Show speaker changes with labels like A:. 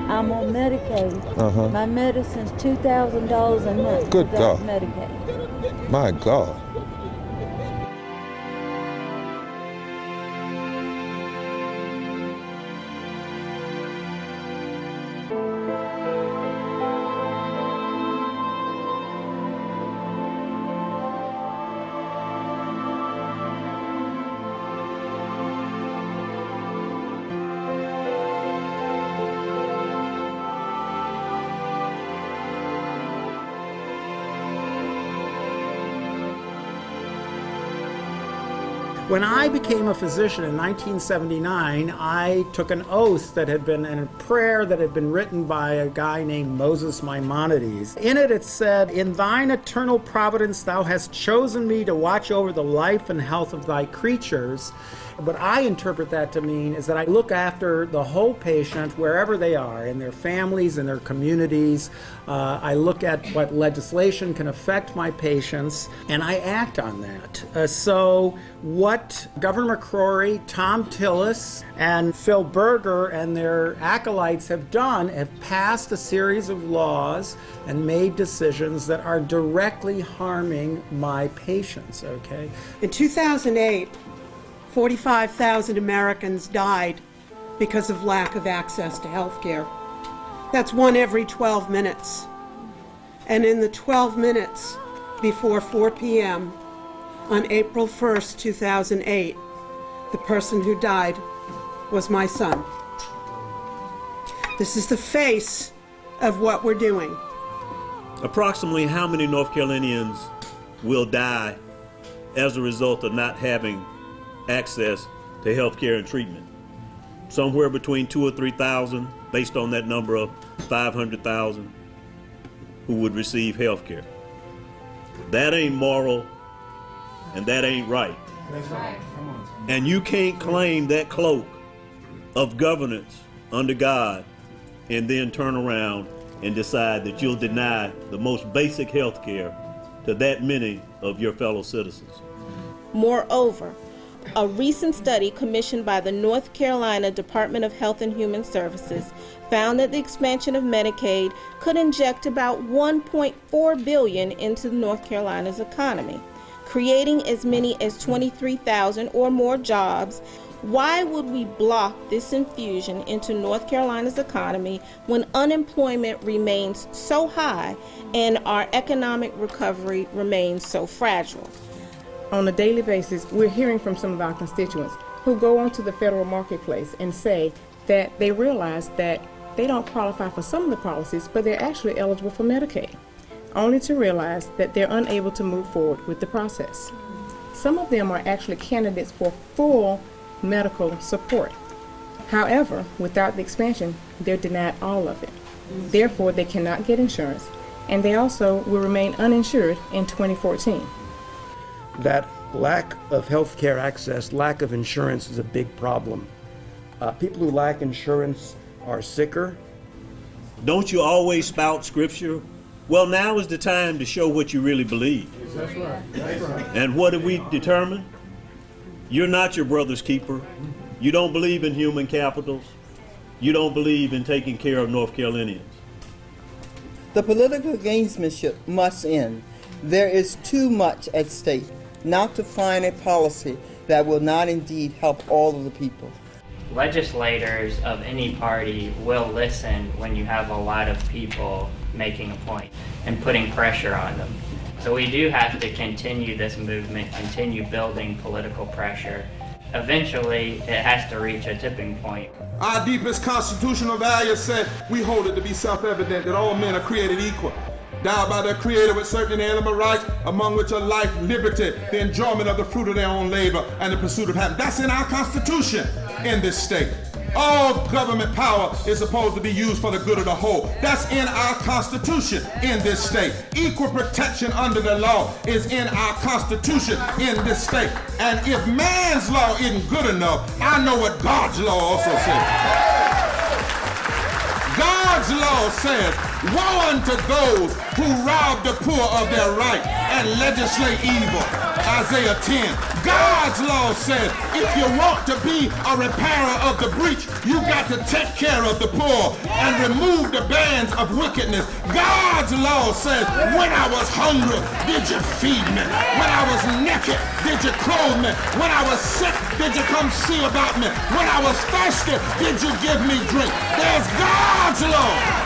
A: I'm on Medicaid. My medicine's $2,000 a month.
B: Good God.
A: Medicaid.
B: My God.
C: When I became a physician in 1979, I took an oath that had been, and a prayer that had been written by a guy named Moses Maimonides. In it, it said, "In thine eternal providence thou hast chosen me to watch over the life and health of thy creatures." What I interpret that to mean is that I look after the whole patient wherever they are, in their families, in their communities. I look at what legislation can affect my patients, and I act on that. So what Governor McCrory, Tom Tillis, and Phil Berger and their acolytes have done have passed a series of laws and made decisions that are directly harming my patients, okay?
D: In 2008, 45,000 Americans died because of lack of access to health care. That's 1 every 12 minutes. And in the 12 minutes before 4 p.m. on April 1st, 2008, the person who died was my son. This is the face of what we're doing.
E: Approximately how many North Carolinians will die as a result of not having access to health care and treatment? Somewhere between 2,000 or 3,000, based on that number of 500,000 who would receive health care. That ain't moral, and that ain't right.
C: That's right.
E: And you can't claim that cloak of governance under God and then turn around and decide that you'll deny the most basic health care to that many of your fellow citizens.
F: Moreover, a recent study commissioned by the North Carolina Department of Health and Human Services found that the expansion of Medicaid could inject about $1.4 billion into North Carolina's economy, creating as many as 23,000 or more jobs. Why would we block this infusion into North Carolina's economy when unemployment remains so high and our economic recovery remains so fragile?
G: On a daily basis, we're hearing from some of our constituents who go onto the federal marketplace and say that they realize that they don't qualify for some of the policies, but they're actually eligible for Medicaid, only to realize that they're unable to move forward with the process. Some of them are actually candidates for full medical support. However, without the expansion, they're denied all of it. Therefore, they cannot get insurance, and they also will remain uninsured in 2014.
H: That lack of health care access, lack of insurance is a big problem. People who lack insurance are sicker.
E: Don't you always spout scripture? Well, now is the time to show what you really believe.
C: That's right. That's right.
E: And what have we determined? You're not your brother's keeper. You don't believe in human capitals. You don't believe in taking care of North Carolinians.
I: The political gamesmanship must end. There is too much at stake not to find a policy that will not indeed help all of the people.
J: Legislators of any party will listen when you have a lot of people making a point and putting pressure on them. So we do have to continue this movement, continue building political pressure. Eventually, it has to reach a tipping point.
K: Our deepest constitutional values said we hold it to be self-evident that all men are created equal, endowed by their Creator with certain inalienable rights, among which are life, liberty, the enjoyment of the fruit of their own labor, and the pursuit of happiness. That's in our Constitution in this state. All government power is supposed to be used for the good of the whole. That's in our Constitution in this state. Equal protection under the law is in our Constitution in this state. And if man's law isn't good enough, I know what God's law also says. God's law says Woe unto those who rob the poor of their right and legislate evil. Isaiah 10. God's law says if you want to be a repairer of the breach, you got to take care of the poor and remove the bands of wickedness. God's law says when I was hungry, did you feed me? When I was naked, did you clothe me? When I was sick, did you come see about me? When I was thirsty, did you give me drink? There's God's law.